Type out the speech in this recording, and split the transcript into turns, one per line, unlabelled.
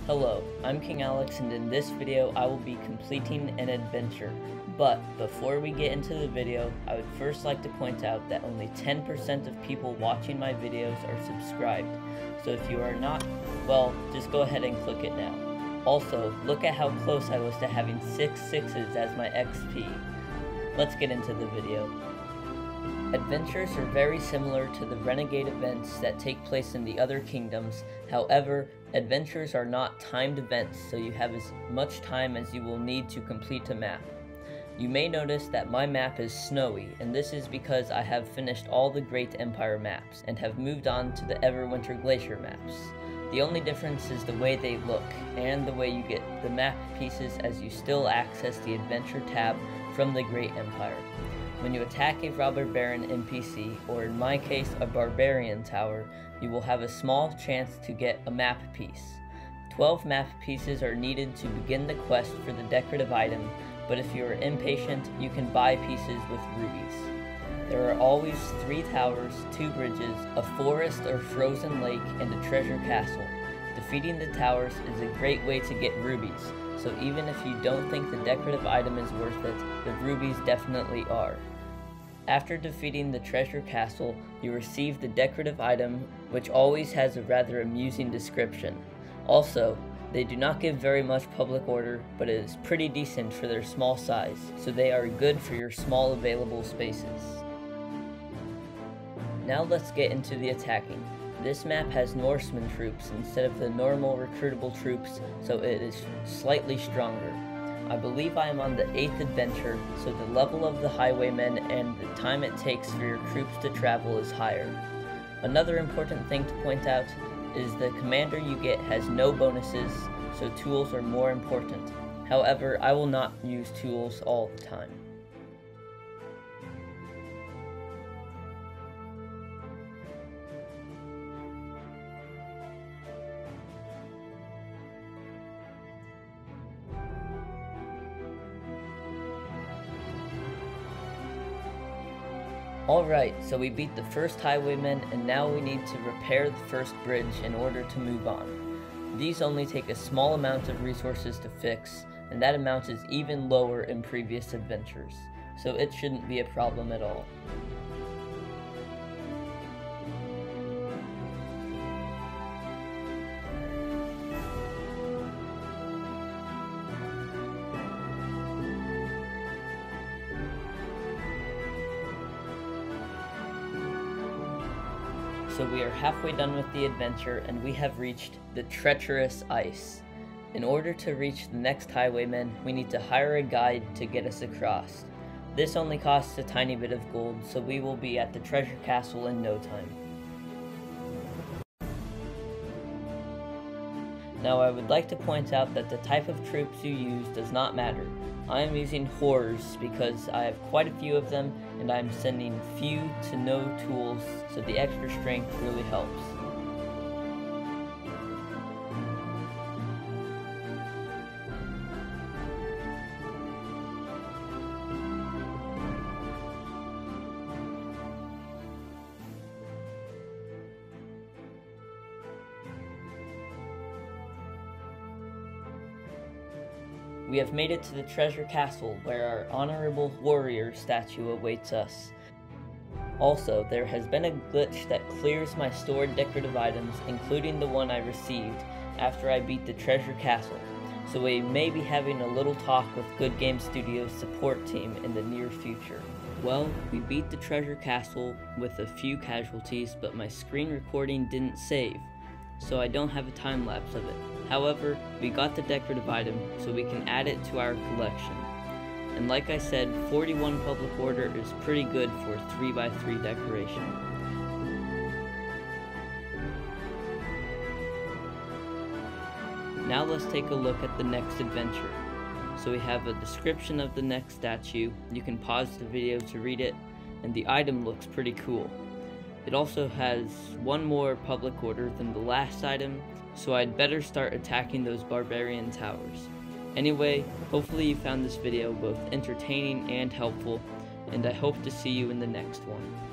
Hello, I'm King Alex, and in this video I will be completing an adventure. But before we get into the video, I would first like to point out that only 10% of people watching my videos are subscribed. So if you are not, well, just go ahead and click it now. Also, look at how close I was to having 6 6s as my XP. Let's get into the video. Adventures are very similar to the renegade events that take place in the other kingdoms. However, adventures are not timed events, so you have as much time as you will need to complete a map. You may notice that my map is snowy, and this is because I have finished all the Great Empire maps and have moved on to the Everwinter Glacier maps. The only difference is the way they look and the way you get the map pieces, as you still access the Adventure tab from the Great Empire. When you attack a robber baron NPC, or in my case a barbarian tower, you will have a small chance to get a map piece. 12 map pieces are needed to begin the quest for the decorative item, but if you are impatient, you can buy pieces with rubies. There are always 3 towers, 2 bridges, a forest or frozen lake, and a treasure castle. Defeating the towers is a great way to get rubies, so even if you don't think the decorative item is worth it, the rubies definitely are. After defeating the treasure castle, you receive the decorative item, which always has a rather amusing description. Also, they do not give very much public order, but it is pretty decent for their small size, so they are good for your small available spaces. Now let's get into the attacking. This map has Norseman troops instead of the normal recruitable troops, so it is slightly stronger. I believe I am on the 8th adventure, so the level of the highwaymen and the time it takes for your troops to travel is higher. Another important thing to point out is the commander you get has no bonuses, so tools are more important. However, I will not use tools all the time. Alright, so we beat the first highwaymen, and now we need to repair the first bridge in order to move on. These only take a small amount of resources to fix, and that amount is even lower in previous adventures, so it shouldn't be a problem at all. So we are halfway done with the adventure, and we have reached the treacherous ice. In order to reach the next highwayman, we need to hire a guide to get us across. This only costs a tiny bit of gold, so we will be at the treasure castle in no time. Now I would like to point out that the type of troops you use does not matter. I am using horrors because I have quite a few of them, and I am sending few to no tools, so the extra strength really helps. We have made it to the treasure castle, where our honorable warrior statue awaits us. Also, there has been a glitch that clears my stored decorative items, including the one I received after I beat the treasure castle, so we may be having a little talk with GoodGame Studios support team in the near future. Well, we beat the treasure castle with a few casualties, but my screen recording didn't save, so I don't have a time lapse of it. However, we got the decorative item, so we can add it to our collection. And like I said, 41 public order is pretty good for 3x3 decoration. Now let's take a look at the next adventure. So we have a description of the next statue. You can pause the video to read it, and the item looks pretty cool. It also has one more public order than the last item, so I'd better start attacking those barbarian towers. Anyway, hopefully you found this video both entertaining and helpful, and I hope to see you in the next one.